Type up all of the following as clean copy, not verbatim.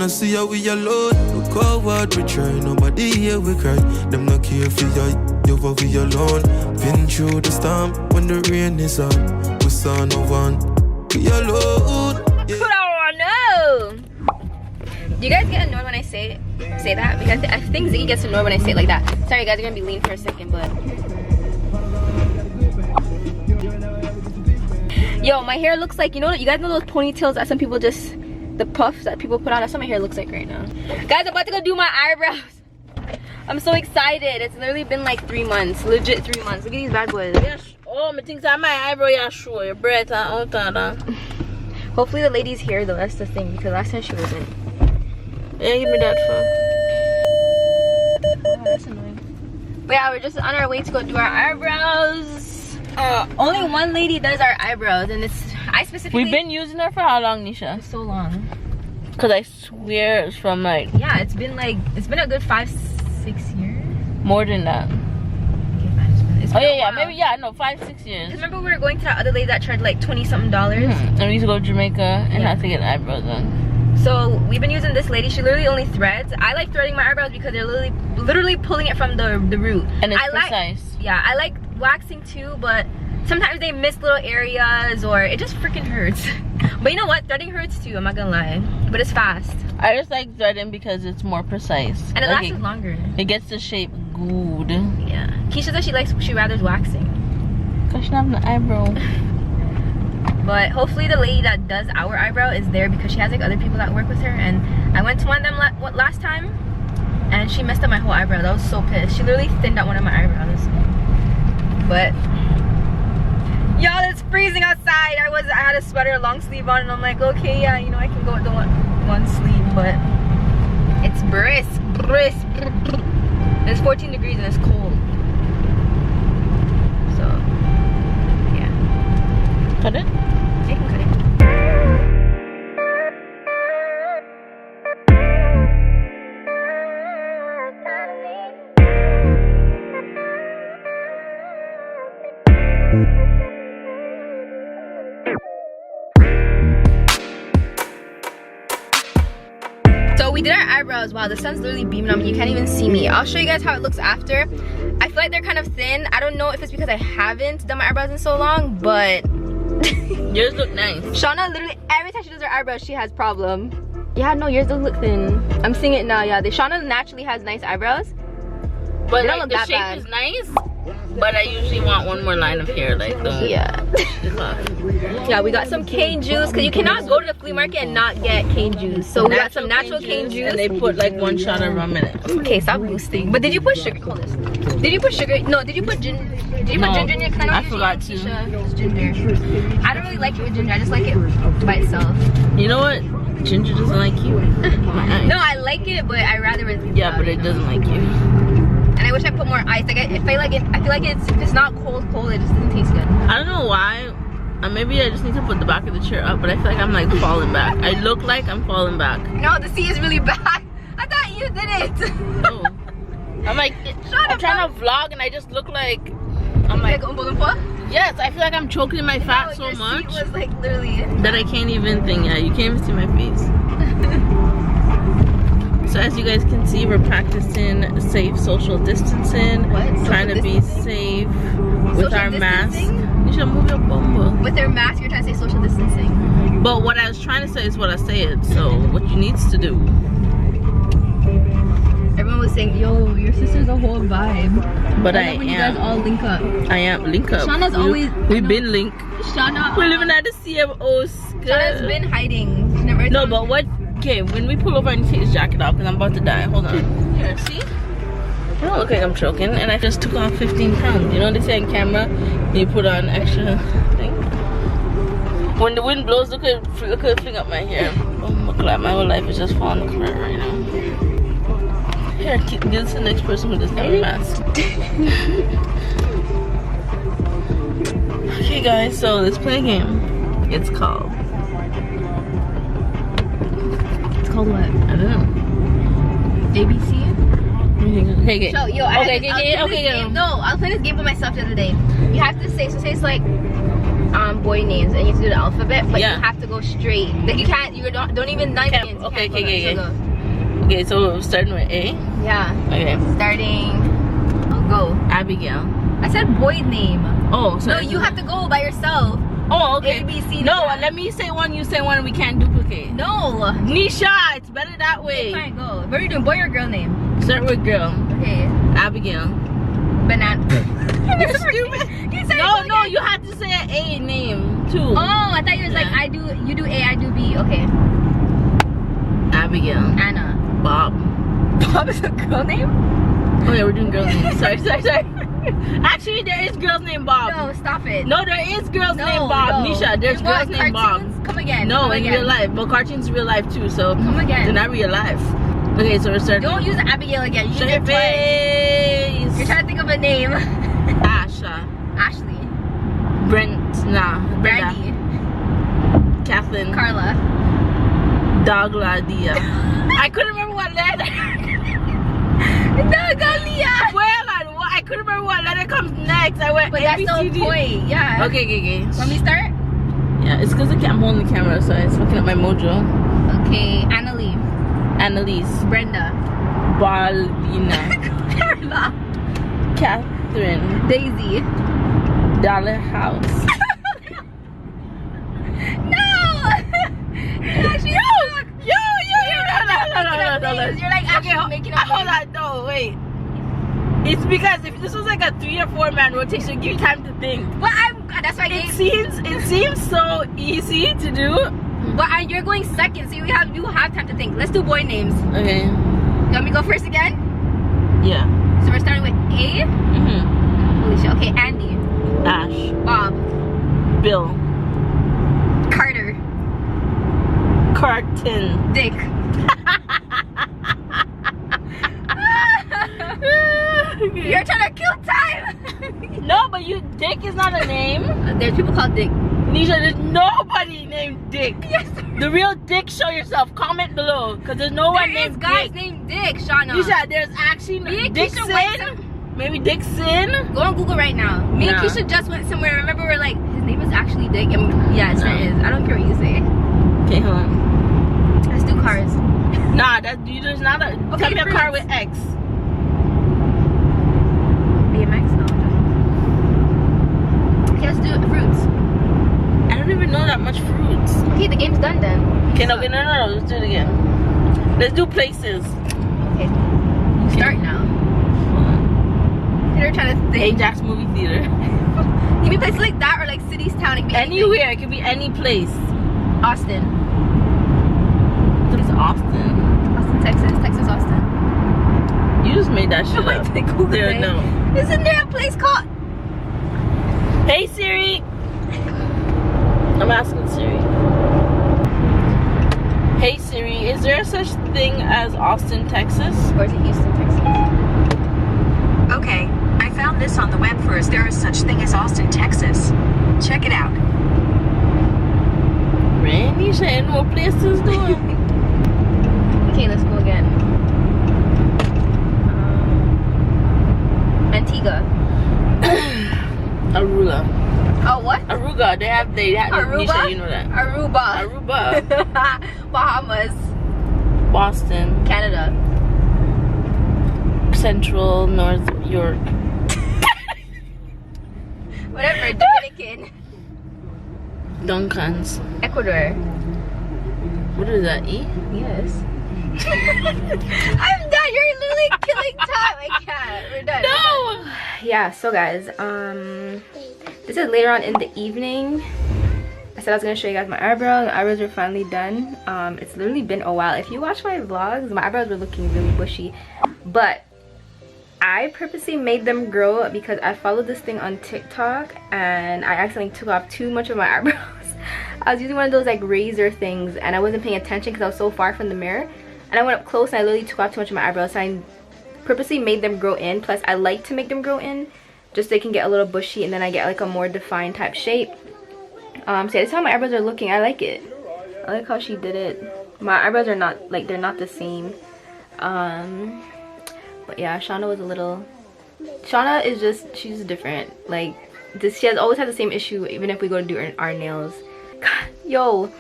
see how we alone. Look how hard we try, nobody here we cry. Them not care for you for we alone. Been through the storm when the rain is on. We saw no one, we alone. Yeah. Oh no! Do you guys get annoyed when I say that? Because I think Ziggy gets annoyed when I say it like that. Sorry guys, you're gonna be lean for a second, but yo, my hair looks like, you know, you guys know those ponytails that some people just, the puffs that people put on? That's what my hair looks like right now. Guys, I'm about to go do my eyebrows. I'm so excited. It's literally been like 3 months, legit 3 months. Look at these bad boys. Yes. Oh, I think that my eyebrow, yeah, sure. Your breath, Hopefully the lady's here though, that's the thing, because last time she wasn't. Yeah, give me that phone. Oh, that's annoying. But yeah, we're just on our way to go do our eyebrows. Only one lady does our eyebrows, and it's, I specifically... We've been using her for how long, Nisha? So long. Because I swear it's from like... Yeah, it's been a good 5-6 years. More than that. Oh yeah, maybe, yeah, no, 5-6 years. Remember we were going to that other lady that charged like $20-something? And we used to go to Jamaica and have to get eyebrows done. So we've been using this lady. She literally only threads. I like threading my eyebrows because they're literally pulling it from the root. And it's precise. Yeah, I like waxing too, but sometimes they miss little areas or it just freaking hurts. But you know what? Threading hurts too, I'm not gonna lie. But it's fast. I just like threading because it's more precise. And it lasts longer. It gets the shape good. Yeah. Keisha says she rather waxing. Cause she doesn't have an eyebrow. But hopefully the lady that does our eyebrow is there because she has like other people that work with her. And I went to one of them last time and she messed up my whole eyebrow. I was so pissed. She literally thinned out one of my eyebrows. But y'all, it's freezing outside. I had a sweater, a long sleeve on, and I'm like, okay, yeah, you know, I can go with the one sleeve, but it's brisk. It's 14 degrees and it's cold. So yeah. Cut it? You can cut it. So we did our eyebrows. Wow, the sun's literally beaming on me. You can't even see me. I'll show you guys how it looks after. I feel like they're kind of thin. I don't know if it's because I haven't done my eyebrows in so long, but yours look nice. Shauna literally every time she does her eyebrows, she has problem. Yeah, no, yours don't look thin. I'm seeing it now. Yeah, Shauna naturally has nice eyebrows. But they don't like, look the that shape bad. is nice. But I usually want one more line of hair, like the yeah. Yeah, we got some cane juice because you cannot go to the flea market and not get cane juice. So we got some natural cane juice. And they put like 1 shot of rum in it. Okay, stop boosting. But did you put sugar? Hold this. Did you put sugar? No, did you put ginger? Did you put ginger in your? I forgot to. It's ginger. I don't really like it with ginger. I just like it by itself. You know what? Ginger doesn't like you. No, I like it, but I rather with. Yeah, but it doesn't like you. And I wish I put more ice. Like I feel like if it's not cold, it just doesn't taste good. I don't know why. Maybe I just need to put the back of the chair up, but I feel like I'm like falling back. I look like I'm falling back. No, the seat is really bad. I thought you did it. Oh. I'm like, I'm trying to vlog and I just look like I'm like yes, I feel like I'm choking my fat so much seat was like literally that I can't even think. Yeah, you can't even see my face. So as you guys can see, we're practicing safe social distancing. Trying to be safe with our mask. You should move your bumbo. With their mask, you're trying to say social distancing. But what I was trying to say is what I said. So what you needs to do. Everyone was saying, yo, your sister's a whole vibe. But I am. You guys all link up. I am link up. Shauna's always. We've been linked. Shauna. We're living at the CMO. Shauna's been hiding. She never no, but what? Okay, when we pull over and take his jacket off, because I'm about to die. Hold on. Here, see? I don't look like I'm choking, and I just took off 15 pounds. You know they say on camera, you put on extra thing. When the wind blows, look at the thing up my hair. Oh my god, my whole life is just falling apart right now. Here, give this to the next person who doesn't have a mask. Okay, guys, so let's play a game. It's called. Called what? I don't know. ABC? Okay, so, yo, okay. No, I was playing this game by myself the other day. You have to say, so say it's like, boy names and you have to do the alphabet, but Yeah. you have to go straight. Like you can't. You don't even knife it. Okay. Okay, so starting with A. Yeah. Okay. Starting. Oh, go. Abigail. I said boy name. Oh, so No, you have to go by yourself. Oh, okay. A, B, C, No, D. let me say one, you say one, and we can't duplicate. No. Nisha, it's better that way. Fine, go. What are you doing? Boy or girl name? Start with girl. Okay. Abigail. Banana. You're stupid. No, you have to say an A name too. Oh, I thought you was like you do A, I do B. Okay. Abigail. Anna. Bob. Bob is a girl name? Oh yeah, we're doing girls names. Sorry. Actually, there is girls named Bob. No, stop it. No, there is girls named Bob. No. Nisha, there's girls named Bob. Come again. No, come in again. real life. But cartoons is real life too, so Come again. they're not real life. Okay, so we're starting. Don't use Abigail again. You Shut use your it twice. face. You're trying to think of a name. Asha. Ashley. Brenda. Brandy. Kathleen. Carla. Dogladia. I couldn't remember what letter. Nagalia. Well, I couldn't remember what letter comes next. I went But A, that's B, the C, D. point. Yeah. Okay. Want me to start? Yeah, it's because I'm holding the camera, so it's looking at my mojo. Okay. Annalie. Annalise. Brenda. Balina. Carla. Catherine. Daisy. Dollar House. No. Actually, No. You're like actually making up Hold names. on, no, wait. It's because if this was like a 3 or 4 man rotation, give you time to think. But that's why It seems so easy to do. But you're going second, so you have time to think. Let's do boy names. Okay. You want me to go first again? Yeah. So we're starting with A. Holy shit. Okay, Andy. Ash. Bob. Bill. Carter. Carton. Dick. You're trying to kill time. No, but Dick is not a name. There's people called Dick. Nisha, there's nobody named Dick. Yes. The real Dick, show yourself. Comment below, because there's no one There is named guys Dick. named Dick, Shauna. Nisha, there's actually Me and Keisha went Dixon. Maybe Dixon. Go on Google right now. Me and No. Keisha just went somewhere. Remember, we're like, his name is actually Dick. And yes, No. it is. I don't care what you say. Okay, hold on. Let's do cars. Nah, there's not a. Okay, Tell me a car fruits. with X. BMX, no. Okay, let's do fruits. I don't even know that much fruits. Okay, the game's done then. Okay, no, let's do it again. Let's do places. Okay, you start now. You're trying to think. Ajax movie theater. You mean places like that or like cities, town? It could be anything. Anywhere, it could be any place. Austin. It's Austin. Austin, Texas. Texas, Austin. You just made that shit up. There, no. Isn't there a place called? Hey Siri. I'm asking Siri. Hey Siri, is there such thing as Austin, Texas? Or is it Houston, Texas? Okay, I found this on the web first. There is such thing as Austin, Texas. Check it out. Randy, ain't no places doing. Okay, let's go again. Antigua. Aruba. Oh, what? Aruba. They have Aruba? Nisha, you know that. Aruba. Aruba. Bahamas. Boston. Canada. Central North York. Whatever. Dominican. Duncans. Ecuador. What is that? E? Yes. I'm done. You're literally killing time. I can't. We're done. No. Yeah. So guys, this is later on in the evening. I said I was gonna show you guys my eyebrows. My eyebrows are finally done. It's literally been a while. If you watch my vlogs, my eyebrows were looking really bushy, but I purposely made them grow because I followed this thing on TikTok and I accidentally took off too much of my eyebrows. I was using one of those like razor things and I wasn't paying attention because I was so far from the mirror, and I went up close and I literally took off too much of my eyebrows. So I purposely made them grow in. Plus I like to make them grow in just so they can get a little bushy and then I get like a more defined type shape. So yeah, this is how my eyebrows are looking. I like it. I like how she did it. My eyebrows are not like, they're not the same. But yeah, Shauna was a little, Shauna is just, she's different. Like she has always had the same issue even if we go to do our nails. God, yo,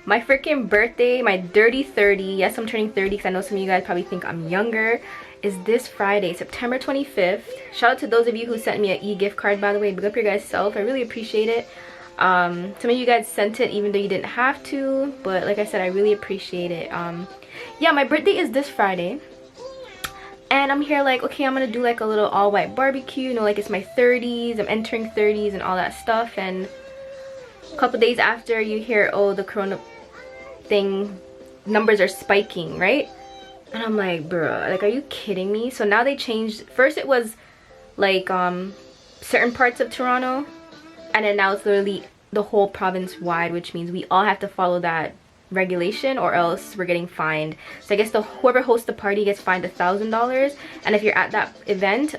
my freaking birthday, my dirty 30, yes, I'm turning 30 because I know some of you guys probably think I'm younger, is this Friday, September 25th. Shout out to those of you who sent me an e-gift card, by the way. Big up your guys' self. I really appreciate it. Some of you guys sent it even though you didn't have to, but like I said, I really appreciate it. Yeah, my birthday is this Friday. And I'm here like, okay, I'm gonna do like a little all white barbecue, you know, like it's my 30s, I'm entering 30s and all that stuff. And a couple days after, you hear, oh, the corona thing numbers are spiking, right? And I'm like, bro, like, are you kidding me? So now they changed. First it was like certain parts of Toronto, and then now it's literally the whole province wide, which means we all have to follow that regulation or else we're getting fined. So I guess whoever hosts the party gets fined $1,000, and if you're at that event,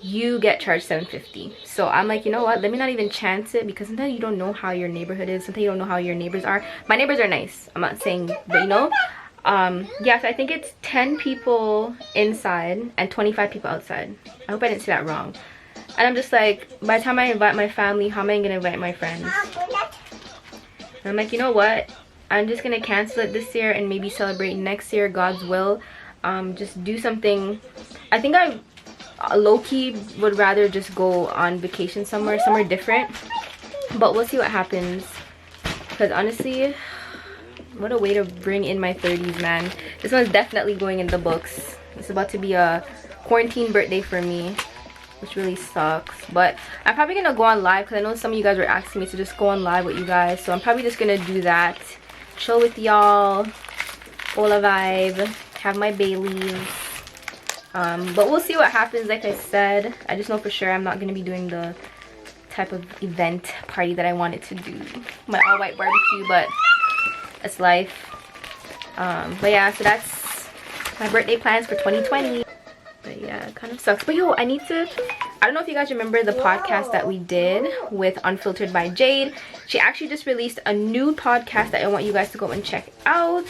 you get charged $750. So I'm like, you know what, let me not even chance it, because sometimes you don't know how your neighborhood is, sometimes you don't know how your neighbors are. My neighbors are nice, I'm not saying, but you know, yeah, so I think it's 10 people inside and 25 people outside. I hope I didn't say that wrong. And I'm just like, by the time I invite my family, how am I gonna invite my friends? And I'm like, you know what, I'm just gonna cancel it this year and maybe celebrate next year, God's will. Just do something. I think I low-key would rather just go on vacation somewhere different, but we'll see what happens, because honestly, what a way to bring in my 30s, man. This one's definitely going in the books. It's about to be a quarantine birthday for me, which really sucks. But I'm probably gonna go on live, because I know some of you guys were asking me to just go on live with you guys, so I'm probably just gonna do that, chill with y'all, Ola vibe, have my Baileys. But we'll see what happens. Like I said, I just know for sure I'm not gonna be doing the type of event party that I wanted to do, my all white barbecue, but it's life. But yeah, so that's my birthday plans for 2020. But yeah, it kind of sucks. But yo, I don't know if you guys remember the podcast that we did with Unfiltered by Jade. She actually just released a new podcast that I want you guys to go and check out.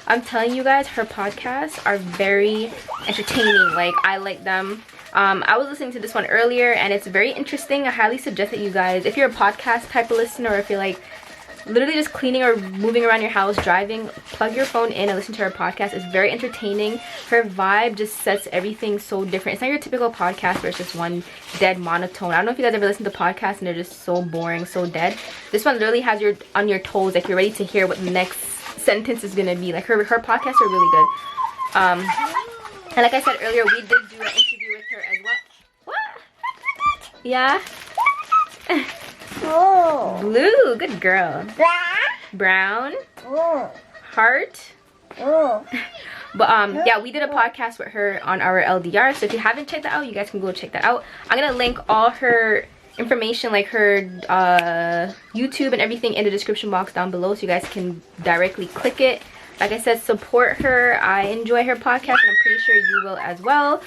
I'm telling you guys, her podcasts are very entertaining. Like, I like them. I was listening to this one earlier and it's very interesting. I highly suggest that you guys, if you're a podcast type of listener, or if you're like literally just cleaning or moving around your house, driving, plug your phone in and listen to her podcast. It's very entertaining. Her vibe just sets everything so different. It's not your typical podcast where it's just one dead monotone. I don't know if you guys ever listen to podcasts and they're just so boring, so dead. This one literally has you on your toes, like you're ready to hear what the next sentence is gonna be. Like her podcasts are really good. And like I said earlier, we did do an interview with her as well. What? Yeah. Oh. Blue, good girl. Brown. Oh. Heart. Oh. But yeah, we did a podcast with her on our LDR, so if you haven't checked that out, you guys can go check that out. I'm gonna link all her information, like her YouTube and everything, in the description box down below, so you guys can directly click it. Like I said, support her. I enjoy her podcast and I'm pretty sure you will as well.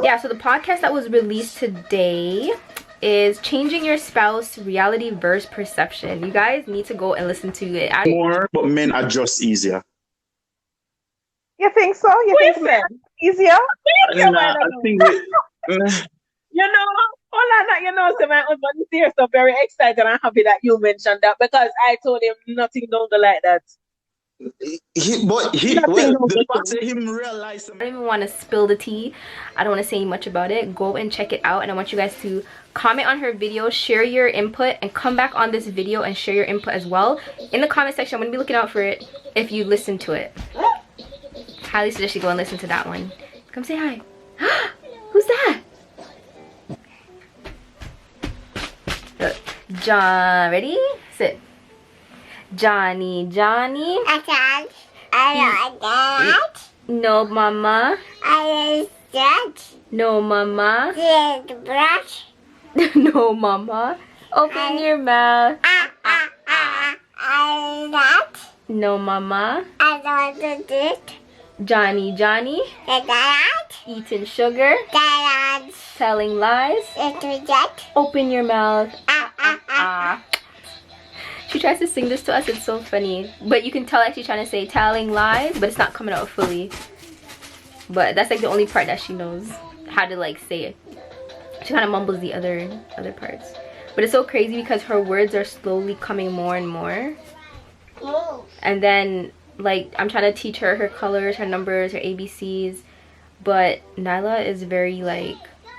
Yeah, so the podcast that was released today is Changing Your Spouse Reality Verse Perception. You guys need to go and listen to it. More, but men are just easier. You think so? You think men easier? I think You know, Ola, you know, so my husband is here, so very excited and happy that you mentioned that, because I told him nothing don't go like that. the fact that him realize. I don't even want to spill the tea. I don't want to say much about it. Go and check it out, and I want you guys to comment on her video, share your input, and come back on this video and share your input as well in the comment section. I'm going to be looking out for it if you listen to it. Highly suggest you go and listen to that one. Come say hi. Who's that? John, ready? Sit. Johnny. I like that. No, mama. I like that. No, mama. The brush. No, mama. Open your mouth. I like that. No, mama. I don't do this. Johnny. That. Eating sugar. That. Telling lies. That. Open your mouth. She tries to sing this to us. It's so funny. But you can tell like she's trying to say telling lies, but it's not coming out fully. But that's like the only part that she knows how to like say it. She kind of mumbles the other parts. But it's so crazy because her words are slowly coming more and more. And then, like, I'm trying to teach her her colors, her numbers, her ABCs. But Nyla is very, like,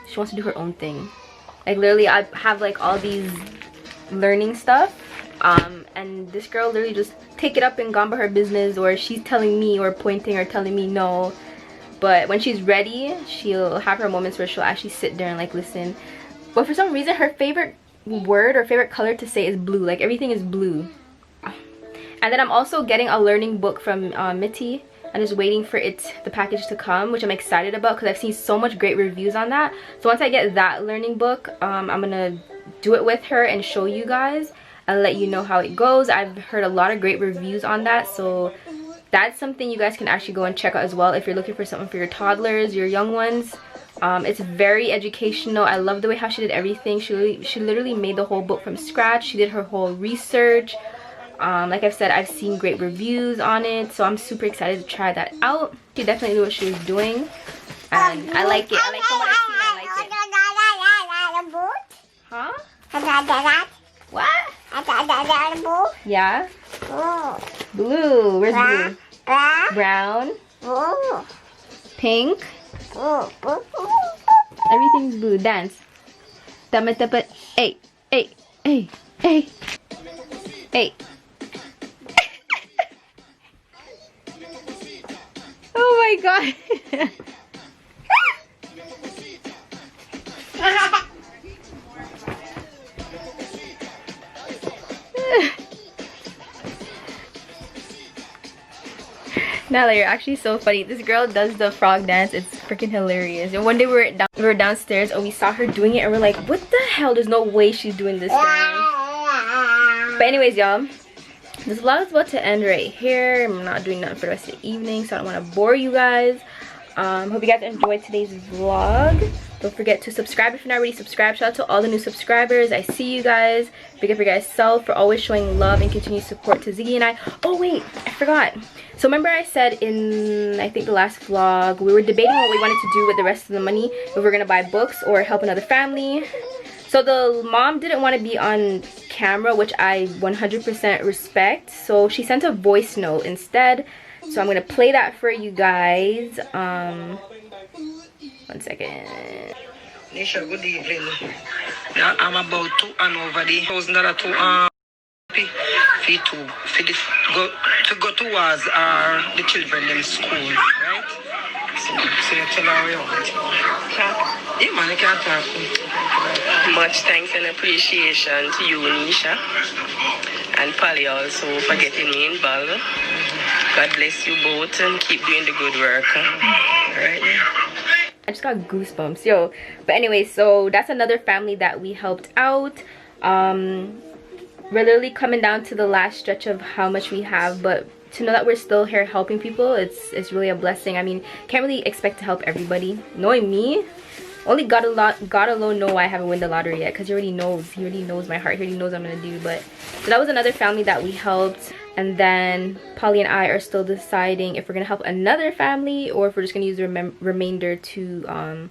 she wants to do her own thing. Like, literally, I have, like, all these learning stuff. And this girl literally just take it up and gone by her business, or she's telling me or pointing or telling me no. But when she's ready, she'll have her moments where she'll actually sit there and, like, listen. But for some reason, her favorite word or favorite color to say is blue. Like, everything is blue. And then I'm also getting a learning book from Mitty. I'm just waiting for the package to come, which I'm excited about because I've seen so much great reviews on that. So once I get that learning book, I'm gonna do it with her and show you guys and let you know how it goes. I've heard a lot of great reviews on that, so that's something you guys can actually go and check out as well if you're looking for something for your toddlers, your young ones. It's very educational. I love the way how she did everything. She literally made the whole book from scratch. She did her whole research. Like I've said, I've seen great reviews on it, so I'm super excited to try that out. She definitely knew what she was doing, and I like it. I like from what I've seen, I like it. Huh? What? Yeah? Blue. Where's blue? Brown. Pink. Everything's blue. Dance. Hey. Hey. Hey. Hey. Hey. Oh my god. Nala, you're actually so funny. This girl does the frog dance. It's freaking hilarious. And one day we were downstairs and we saw her doing it and we're like, what the hell? There's no way she's doing this dance. But anyways, y'all, this vlog is about to end right here. I'm not doing nothing for the rest of the evening, so I don't want to bore you guys. Hope you guys enjoyed today's vlog. Don't forget to subscribe if you're not already subscribed. Shout out to all the new subscribers. I see you guys. Big up your guys' self for always showing love and continued support to Ziggy and I. Oh wait, I forgot. So remember I said in, I think the last vlog, we were debating what we wanted to do with the rest of the money. If we were going to buy books or help another family. So the mom didn't want to be on camera, which I 100% respect. So she sent a voice note instead. So I'm going to play that for you guys. 1 second. Nisha, good evening. Yeah, I'm about to hand over the $1,000 to go towards the children in school, right? So you tell her what? Yeah, man, you can't talk. Much thanks and appreciation to you, Nisha, and Polly also for getting me involved. God bless you both and keep doing the good work. Alright. I just got goosebumps, yo. But anyway, so that's another family that we helped out. We're literally coming down to the last stretch of how much we have, but to know that we're still here helping people, it's really a blessing. I mean, can't really expect to help everybody. Knowing me, only God alone know why I haven't won the lottery yet, because he already knows my heart. He already knows what I'm gonna do. But so that was another family that we helped. And then Polly and I are still deciding if we're gonna help another family or if we're just gonna use the remainder to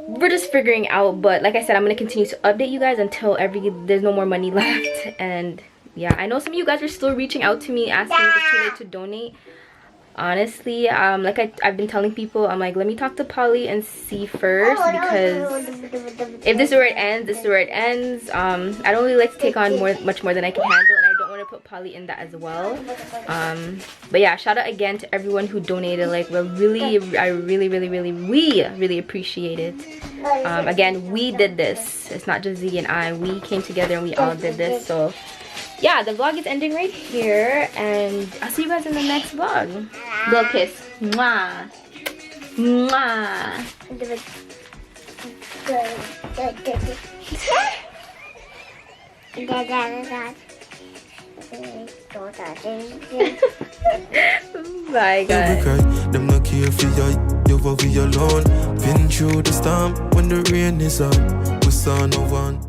we're just figuring out. But like I said, I'm gonna continue to update you guys until there's no more money left. And yeah, I know some of you guys are still reaching out to me asking if it's too late to donate. Honestly, like I've been telling people, I'm like, let me talk to Polly and see first, because if this is where it ends, this is where it ends. I don't really like to take on much more than I can handle, and I don't want to put Polly in that as well. But yeah, shout out again to everyone who donated. Like, we really appreciate it. Again, we did this. It's not just Z and I. We came together and we all did this. So yeah, the vlog is ending right here, and I'll see you guys in the next vlog. Little kiss. Mwah. Mwah. Bye guys. Them not care for you over alone. Been through the storm when the rain is on. We saw no one.